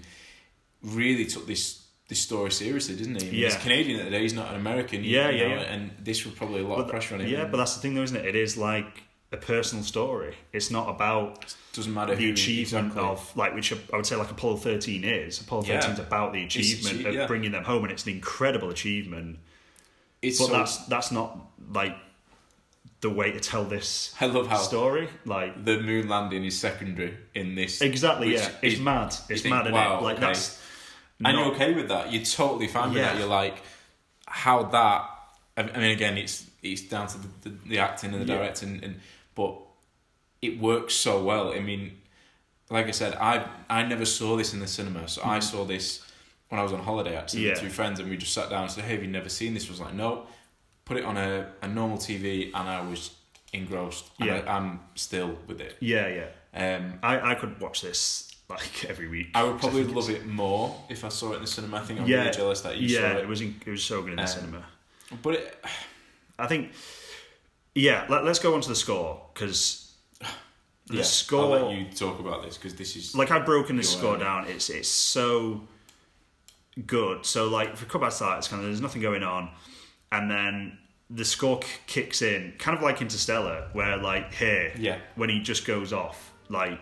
really took this story seriously, didn't he? I mean, he's Canadian at the day, he's not an American. And this was probably a lot of pressure on him. Yeah, but that's the thing though, isn't it? It is like a personal story. It's not about doesn't matter the achievement of, like, which I would say like Apollo 13 is. Apollo 13 is about the achievement of bringing them home, and it's an incredible achievement. That's not like the way to tell this story. Like, the moon landing is secondary in this. Exactly, it's mad. It's mad, isn't it? Like, that's... And you're okay with that. You're totally fine with that. You're like, how that... I mean, again, it's down to the acting and the directing, but it works so well. I mean, like I said, I never saw this in the cinema, so I saw this when I was on holiday, actually, with two friends, and we just sat down and said, hey, have you never seen this? I was like, no. Put it on a normal TV, and I was engrossed. And I'm still with it. I could watch this like every week. I would probably love it more if I saw it in the cinema. I think I'm really jealous that you saw it. Yeah, it was so good in the cinema. But I think, let's go on to the score, because the score... I'll let you talk about this, because this is... Like, I've broken this score down. It's so good. So, like, for Cut Back to That, it's kind of, there's nothing going on, and then the score kicks in, kind of like Interstellar, where, like, when he just goes off, like,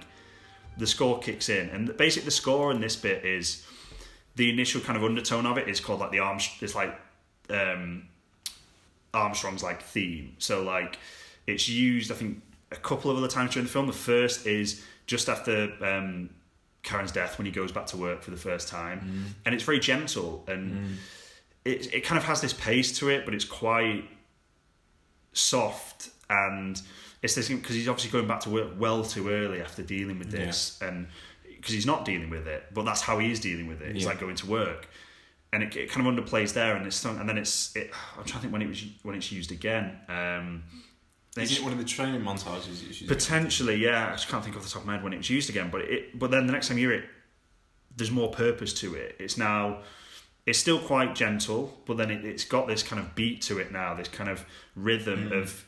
the score kicks in, and basically the score in this bit is the initial kind of undertone of it is called like Armstrong's like theme. So like it's used, I think, a couple of other times during the film. The first is just after Karen's death, when he goes back to work for the first time, and it's very gentle, and it kind of has this pace to it, but it's quite soft, and it's this because he's obviously going back to work well too early after dealing with this, and because he's not dealing with it, but that's how he is dealing with it. He's like going to work, and it kind of underplays there, and then I'm trying to think when it's used again. Is it one of the training montages? Potentially, yeah. I just can't think off the top of my head when it was used again. But then the next time you hear it, there's more purpose to it. It's still quite gentle, but then it's got this kind of beat to it now. This kind of rhythm of.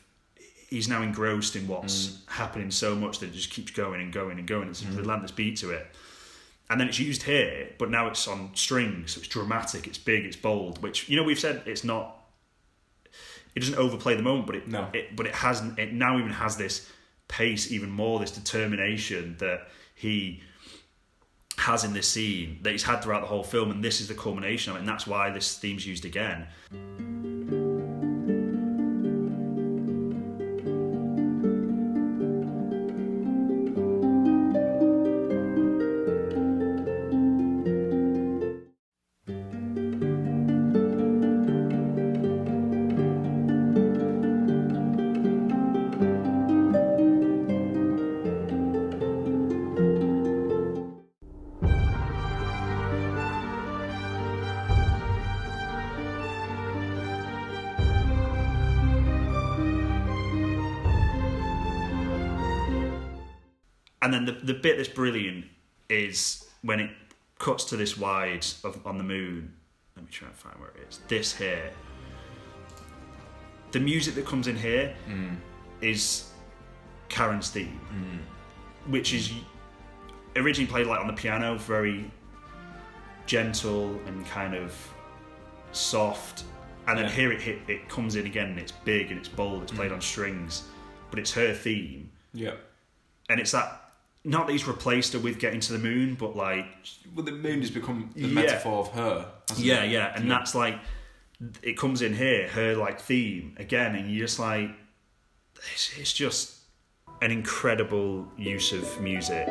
He's now engrossed in what's happening so much that it just keeps going and going and going. It's a relentless beat to it. And then it's used here, but now it's on strings, so it's dramatic, it's big, it's bold, which, we've said it doesn't overplay the moment, but it now even has this pace even more, this determination that he has in this scene, that he's had throughout the whole film, and this is the culmination of it, and that's why this theme's used again. And then the bit that's brilliant is when it cuts to this wide on the moon. Let me try and find where it is. This here. The music that comes in here is Karen's theme, which is originally played like on the piano, very gentle and kind of soft. And then here it comes in again, and it's big and it's bold. It's played on strings, but it's her theme. Yeah. And it's that. Not that he's replaced her with Getting to the Moon, but like... Well, the moon has become the metaphor of her. Yeah. And that's like... It comes in here, her like theme, again, and you're just like... It's just an incredible use of music.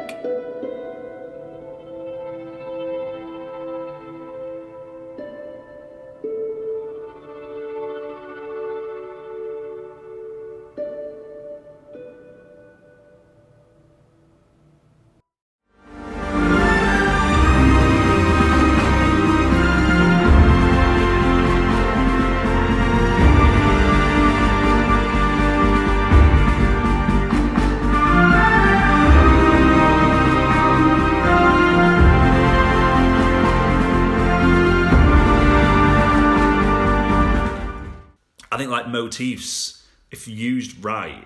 I think like motifs, if used right,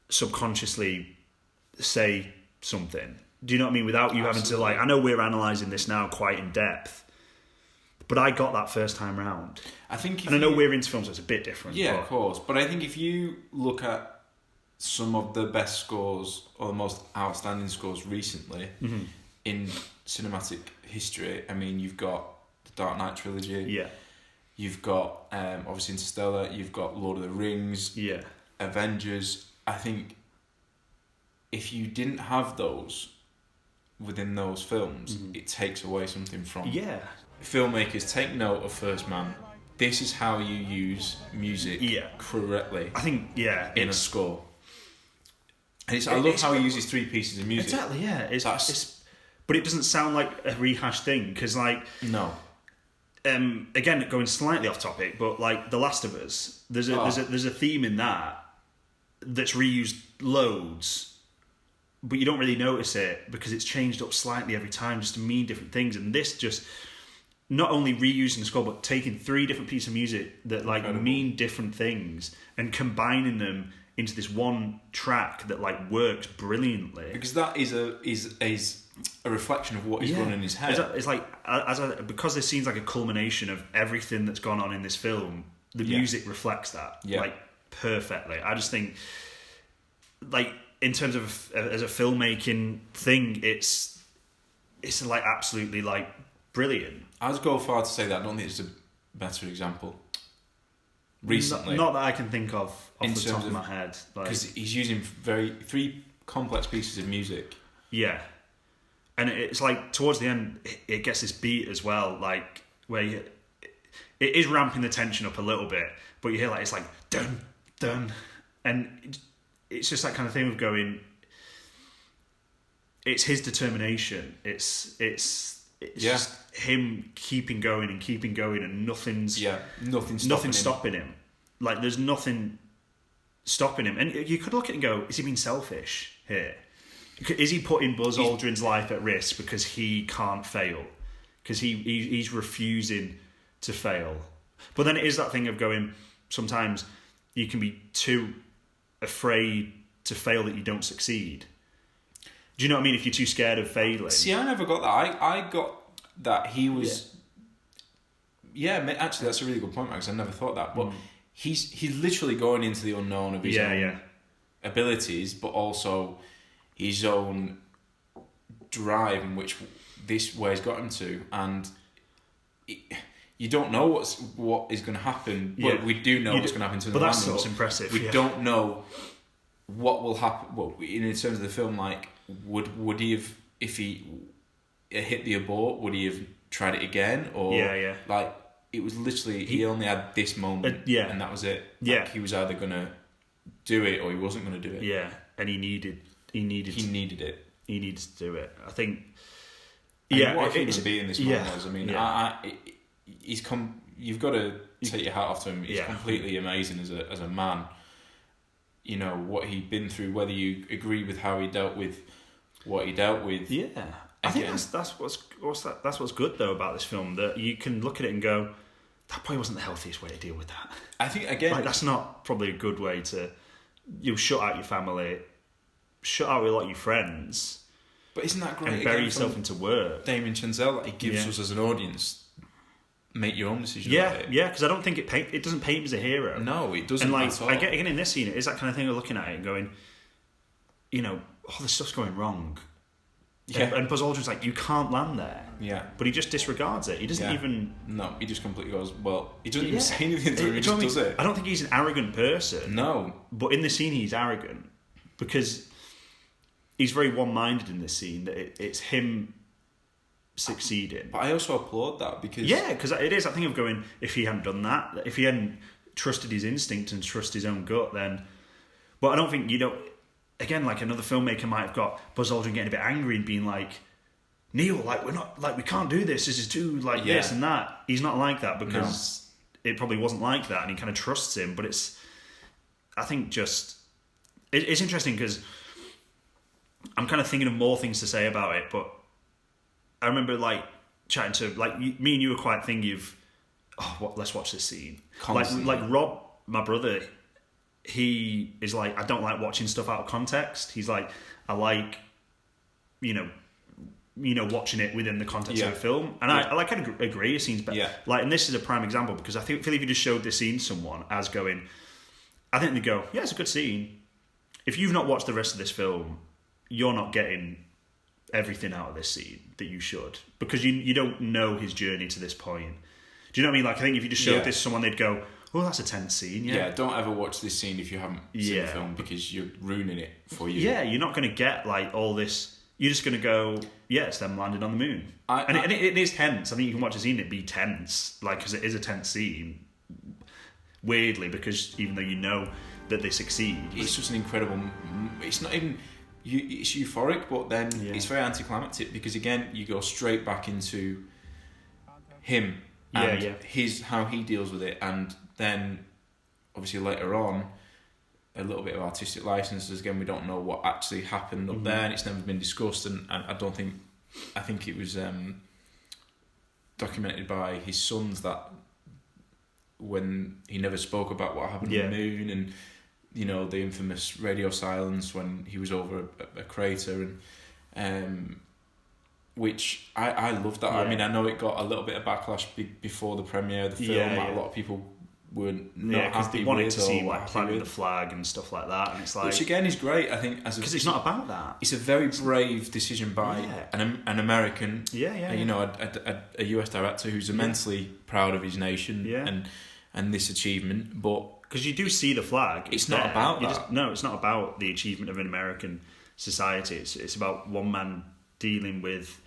subconsciously say something. Do you know what I mean? Without you having to like, I know we're analysing this now quite in depth, but I got that first time round. I think, and I know we're into films, so it's a bit different. Yeah, of course. But I think if you look at some of the best scores or the most outstanding scores recently in cinematic history, I mean, you've got the Dark Knight trilogy. Yeah. You've got obviously Interstellar. You've got Lord of the Rings. Yeah. Avengers. I think if you didn't have those within those films, it takes away something from. Yeah. Filmmakers, take note of First Man. This is how you use music correctly. I think in a score. And I love how he uses three pieces of music. Exactly. Yeah. But it doesn't sound like a rehashed thing because like no. Again, going slightly off topic, but like The Last of Us, there's a theme in that's reused loads, but you don't really notice it because it's changed up slightly every time just to mean different things. And this just not only reusing the score, but taking 3 different pieces of music that like mean different things and combining them into this one track that like works brilliantly. Because that is a reflection of what he's going in his head. It's like because this scene's like a culmination of everything that's gone on in this film. The music reflects that like perfectly. I just think, like in terms of as a filmmaking thing, it's like absolutely like brilliant. I'd go far to say that I don't think it's a better example recently. Not that I can think of off the top of my head. Because he's using 3 complex pieces of music. Yeah. And it's like towards the end, it gets this beat as well, like where it is ramping the tension up a little bit, but you hear like it's like dun dun, and it's just that kind of thing of going. It's his determination. It's just him keeping going, and nothing's stopping him. Like there's nothing stopping him, and you could look at it and go, is he being selfish here? Is he putting Buzz Aldrin's life at risk because he can't fail? Because he's refusing to fail. But then it is that thing of going, sometimes you can be too afraid to fail that you don't succeed. Do you know what I mean? If you're too scared of failing. See, I never got that. I got that he was... Yeah, actually, that's a really good point, Max. I never thought that. But he's literally going into the unknown of his own abilities, but also his own drive in which where he's got him to, and you don't know what is going to happen, but we do know what's going to happen to him. But that's what's impressive. We don't know what will happen. Well, in terms of the film, like would he have, if he hit the abort, would he have tried it again, or like it was literally he only had this moment, and that was it. Like, he was either going to do it or he wasn't going to do it. Yeah, and he needed it. He needed to do it. I think. What a human being this man was. I mean, he's come. You've got to take your hat off to him. He's completely amazing as a man. You know what he'd been through. Whether you agree with how he dealt with what he dealt with. Yeah, I think that's what's good though about this film, that you can look at it and go, that probably wasn't the healthiest way to deal with that. I think again, like, that's not probably a good way to. You shut out your family. Shut out with a lot of your friends, but isn't that great? And bury yourself into work. Damien Chazelle, that he gives us as an audience, make your own decision. Because I don't think it doesn't paint him as a hero. No, it doesn't. And like at all. I get again in this scene, it is that kind of thing of looking at it and going, you know, all this stuff's going wrong. Yeah, and Buzz Aldrin's like, you can't land there. Yeah, but he just disregards it. He doesn't even. No, he just completely goes. Well, he doesn't even say anything to him. He just does it. I don't think he's an arrogant person. No, but in this scene, he's arrogant because he's very one-minded in this scene, that it's him succeeding. But I also applaud that because... Yeah, because it is that thing of going, if he hadn't done that, if he hadn't trusted his instinct and trust his own gut, then... But I don't think, again, like another filmmaker might have got Buzz Aldrin getting a bit angry and being like, Neil, like we can't do this is too like this and that. He's not like that because it probably wasn't like that, and he kind of trusts him. But it's, I think just... It's interesting because I'm kind of thinking of more things to say about it, but I remember like chatting to like me and you were quite thinking of, let's watch this scene. Like Rob, my brother, he is like, I don't like watching stuff out of context. He's like, I like, watching it within the context of a film, and I kind of agree. It seems better. Yeah. Like, and this is a prime example because I feel if you just showed this scene to someone as going, I think they'd go, yeah, it's a good scene. If you've not watched the rest of this film, you're not getting everything out of this scene that you should, because you don't know his journey to this point. Do you know what I mean? Like, I think if you just showed this to someone, they'd go, oh, that's a tense scene. Yeah, don't ever watch this scene if you haven't seen the film, because you're ruining it for you. Yeah, you're not going to get like all this. You're just going to go, yeah, it's them landing on the moon. It is tense. I think you can watch a scene and it be tense, like, because it is a tense scene, weirdly, because even though you know that they succeed. It's just an incredible... It's not even... It's euphoric, but then it's very anticlimactic, because again, you go straight back into him and how he deals with it, and then obviously later on a little bit of artistic licenses. Again, we don't know what actually happened up there, and it's never been discussed. And I think it was documented by his sons that when he never spoke about what happened on the moon, and the infamous radio silence when he was over a crater, and which I loved that. I mean, I know it got a little bit of backlash before the premiere of the film. A lot of people were not because happy they wanted with to see or like happy planting with. the flag and stuff like that, and it's like, Which again is great, I think, because it's not about that. It's a very brave decision by an American, a US director who's immensely proud of his nation and this achievement. But because you do see the flag, it's not about that. It's not about the achievement of an American society. It's about one man dealing with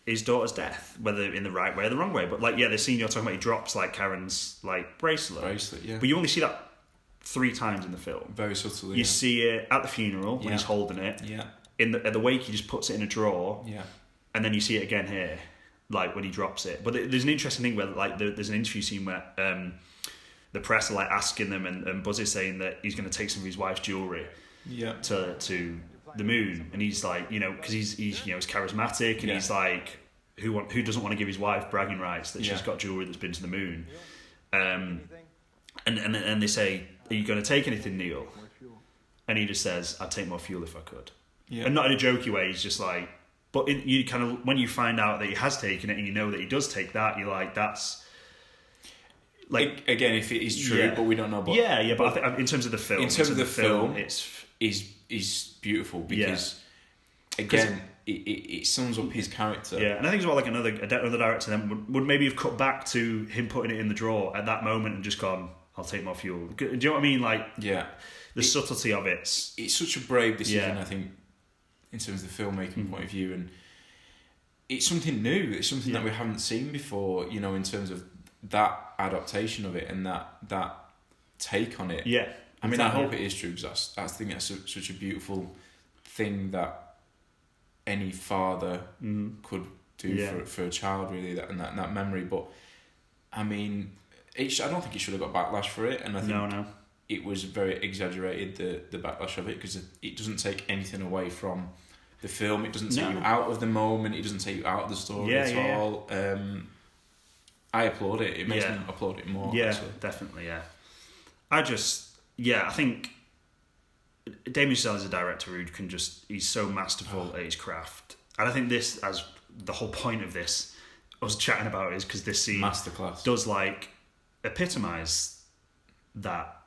his daughter's death, whether in the right way or the wrong way. But the scene you're talking about, he drops like Karen's like bracelet, but you only see that 3 times in the film. Very subtly. You see it at the funeral when he's holding it. Yeah. At the wake, he just puts it in a drawer. Yeah. And then you see it again here, like when he drops it. But there's an interesting thing where there's an interview scene where the press are like asking them, and Buzz is saying that he's going to take some of his wife's jewelry. To the moon, and he's like, because he's he's charismatic, and he's like, who doesn't want to give his wife bragging rights that she's got jewelry that's been to the moon, and they say, are you going to take anything, Neil? And he just says, I'd take more fuel if I could, and not in a jokey way. He's just like, but you kind of, when you find out that he has taken it, and you know that he does take that, you're like, that's like, again, if it is true, but we don't know. But but I think in terms of the film, the film, it's is beautiful because again, it sums up his character. Yeah, and I think as well, like another director then would maybe have cut back to him putting it in the drawer at that moment and just gone, I'll take more fuel. Do you know what I mean? Like, the subtlety of it. It's such a brave decision, I think, in terms of the filmmaking point of view, and it's something new. It's something that we haven't seen before. In terms of that adaptation of it and that take on it. Yeah. I mean, I hope it is true, because I think that's such a beautiful thing that any father could do for a child, really, that memory. But I mean, I don't think it should have got backlash for it, and I think it was very exaggerated, the backlash of it, because it doesn't take anything away from the film. It doesn't take you out of the moment. It doesn't take you out of the story at all. I applaud it. It makes me applaud it more. Yeah, actually. Definitely. Yeah, I think Damien Chazelle is a director who he's so masterful at his craft. And I think this, as the whole point of this, I was chatting about, is because this scene masterclass does like epitomise that,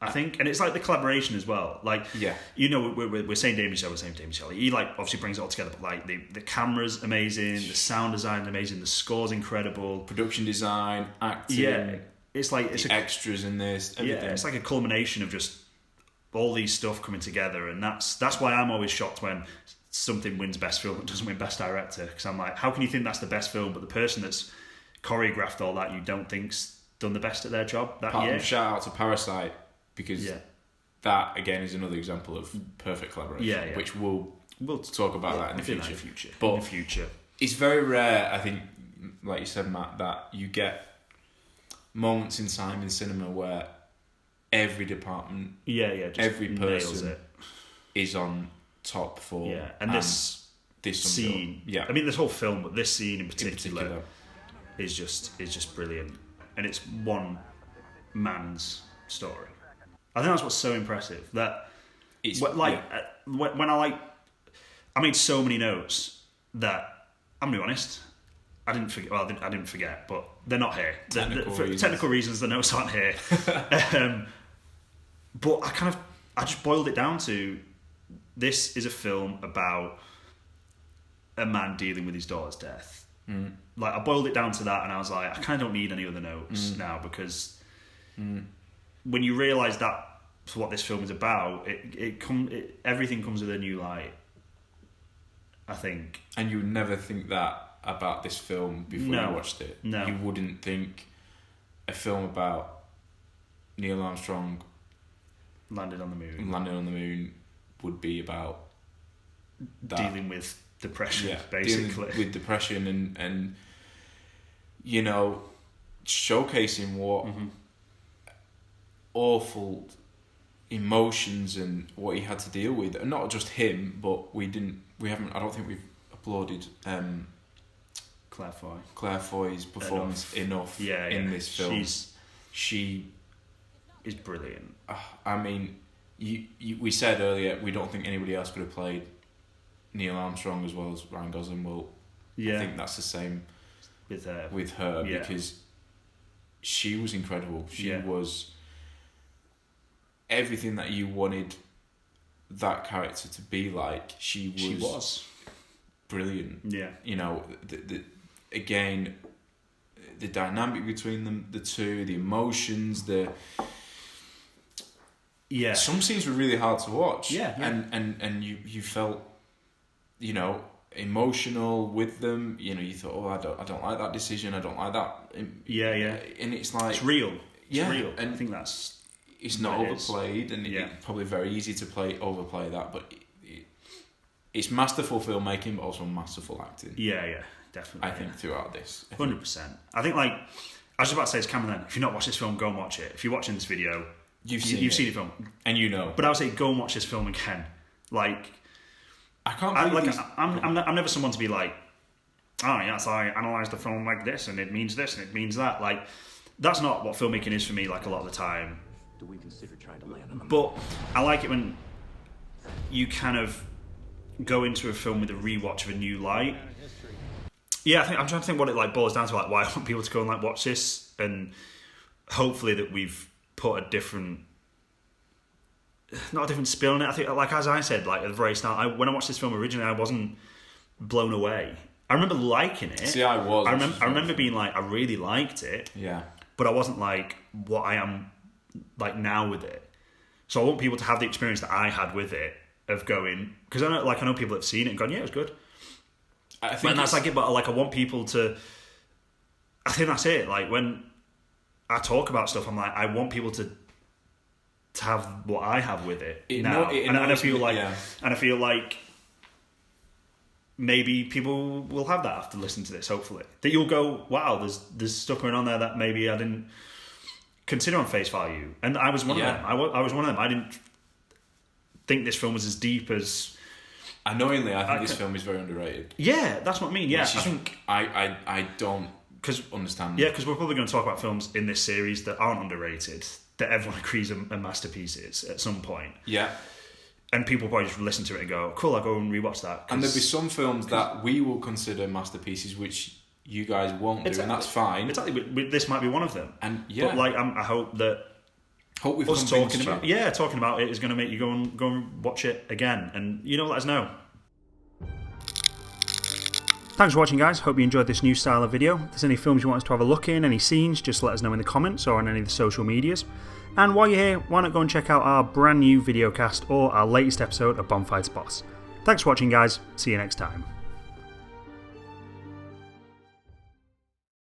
I think. And it's like the collaboration as well. Like, we're saying Damien Chazelle, he like obviously brings it all together, but like the camera's amazing, the sound design's amazing, the score's incredible, production design, acting. Yeah. It's like the extras in this, everything. Yeah, it's like a culmination of just all these stuff coming together, and that's why I'm always shocked when something wins Best Film and doesn't win Best Director, because I'm like, how can you think that's the best film, but the person that's choreographed all that you don't think's done the best at their job that year? Shout out to Parasite, because that again is another example of perfect collaboration, which we'll talk about that in the future. But in the future, it's very rare, I think, like you said, Matt, that you get moments in time in cinema where every department, just every person is on top for. Yeah, and this scene, I mean this whole film, but this scene in particular is just brilliant, and it's one man's story. I think that's what's so impressive. That it's when I made so many notes that, I'm gonna be honest, I didn't forget. Well, I didn't forget, but they're not here. For technical reasons, the notes aren't here. But I just boiled it down to, this is a film about a man dealing with his daughter's death. Like, I boiled it down to that, and I was like, I kind of don't need any other notes now, because when you realise that's what this film is about, everything comes with a new light, I think. And you would never think that about this film before you watched it. No. You wouldn't think a film about Neil Armstrong landed on the moon would be about that. Dealing with depression, basically. Dealing with depression and showcasing what awful, emotions and what he had to deal with, and not just him, but I don't think we've applauded Claire Foy's performance enough in this film. She is brilliant. I mean, we said earlier we don't think anybody else could have played Neil Armstrong as well as Ryan Gosling. Well, I think that's the same with her because she was incredible. She was everything that you wanted that character to be like. She was brilliant. Yeah, you know, again, the dynamic between them, the two, the emotions, some scenes were really hard to watch. And you felt, you know, emotional with them. You know, you thought, oh, I don't like that decision. I don't like that. And it's like it's real. It's real. And I think that's it's not overplayed, and it's probably very easy to overplay that, but it's masterful filmmaking, but also masterful acting. Yeah, definitely. I think throughout this, 100%. I think, like, I was about to say to Cameron then, if you've not watched this film, go and watch it. If you're watching this video, you've seen the film, and you know. But I would say go and watch this film again. Like, I can't believe I'm never someone to be like, oh yeah, so I analyse the film like this, and it means this, and it means that. Like, that's not what filmmaking is for me. Like, a lot of the time. Do we consider trying to land on them? But I like it when you kind of go into a film with a rewatch of a new light. Yeah, I think I'm trying to think what it like boils down to, like why I want people to go and like watch this, and hopefully that we've put a different, not a different spin on it. I think, like as I said, like at the very start, when I watched this film originally, I wasn't blown away. I remember liking it. See, I was. I remember being like, I really liked it. Yeah. But I wasn't like what I am like now with it. So I want people to have the experience that I had with it of going, because I know people have seen it and gone, yeah, it was good. I think that's like it, but like I want people to. I think that's it. Like when I talk about stuff, I'm like, I want people to have what I have with it now, and I feel like, maybe people will have that after listening to this. Hopefully, that you'll go, wow, there's stuff going on there that maybe I didn't consider on face value, and I was one of them. I was one of them. I didn't think this film was as deep as. Annoyingly, I think this film is very underrated. Yeah, that's what I mean. Yeah, I think I don't understand. Yeah, because we're probably going to talk about films in this series that aren't underrated, that everyone agrees are masterpieces at some point. Yeah. And people probably just listen to it and go, cool, I'll go and rewatch that. And there'll be some films that we will consider masterpieces which you guys won't do, and that's fine. Exactly, this might be one of them. And but like, I hope that we've us talking about it is going to make you go and watch it again, and let us know. Thanks for watching, guys. Hope you enjoyed this new style of video. If there's any films you want us to have a look in, any scenes, just let us know in the comments or on any of the social medias. And while you're here, why not go and check out our brand new video cast or our latest episode of Bonfire's Boss. Thanks for watching, guys. See you next time.